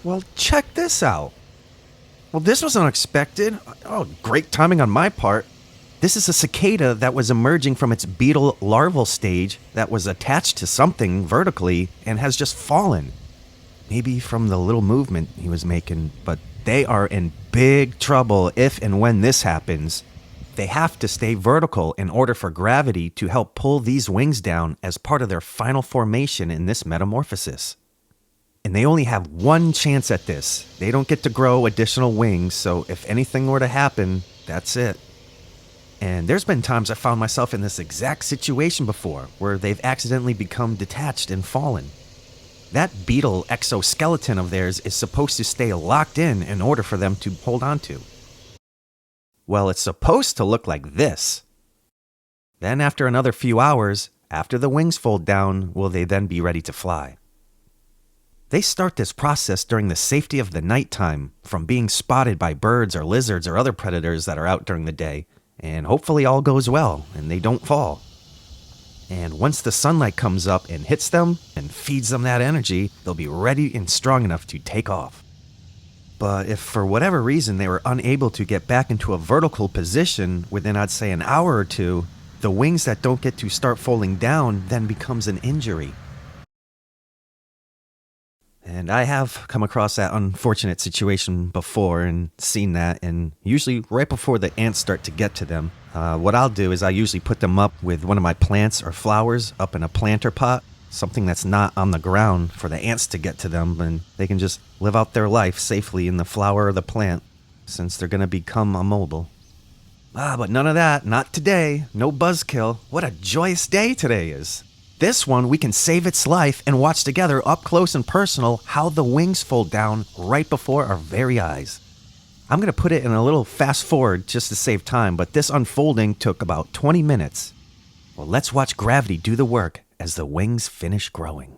Well, check this out. Well, this was unexpected. Oh, great timing on my part. This is a cicada that was emerging from its beetle larval stage that was attached to something vertically and has just fallen. Maybe from the little movement he was making, but they are in big trouble if and when this happens. They have to stay vertical in order for gravity to help pull these wings down as part of their final formation in this metamorphosis. And they only have one chance at this. They don't get to grow additional wings, so if anything were to happen, that's it. And there's been times I found myself in this exact situation before, where they've accidentally become detached and fallen. That beetle exoskeleton of theirs is supposed to stay locked in order for them to hold on to. Well, it's supposed to look like this. Then after another few hours, after the wings fold down, will they then be ready to fly. They start this process during the safety of the nighttime, from being spotted by birds or lizards or other predators that are out during the day, and hopefully all goes well and they don't fall. And once the sunlight comes up and hits them and feeds them that energy, they'll be ready and strong enough to take off. But if for whatever reason they were unable to get back into a vertical position within, I'd say, an hour or two, the wings that don't get to start folding down then becomes an injury. And I have come across that unfortunate situation before and seen that, and usually right before the ants start to get to them, what I'll do is I usually put them up with one of my plants or flowers up in a planter pot, something that's not on the ground for the ants to get to them, and they can just live out their life safely in the flower or the plant, since they're going to become immobile. But none of that, not today, no buzzkill. What a joyous day today is. This one, we can save its life and watch together up close and personal how the wings fold down right before our very eyes. I'm going to put it in a little fast forward just to save time, but this unfolding took about 20 minutes. Well, let's watch gravity do the work as the wings finish growing.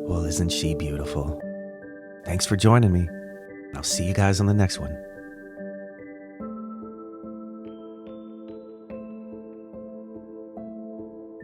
Well, isn't she beautiful? Thanks for joining me. I'll see you guys on the next one.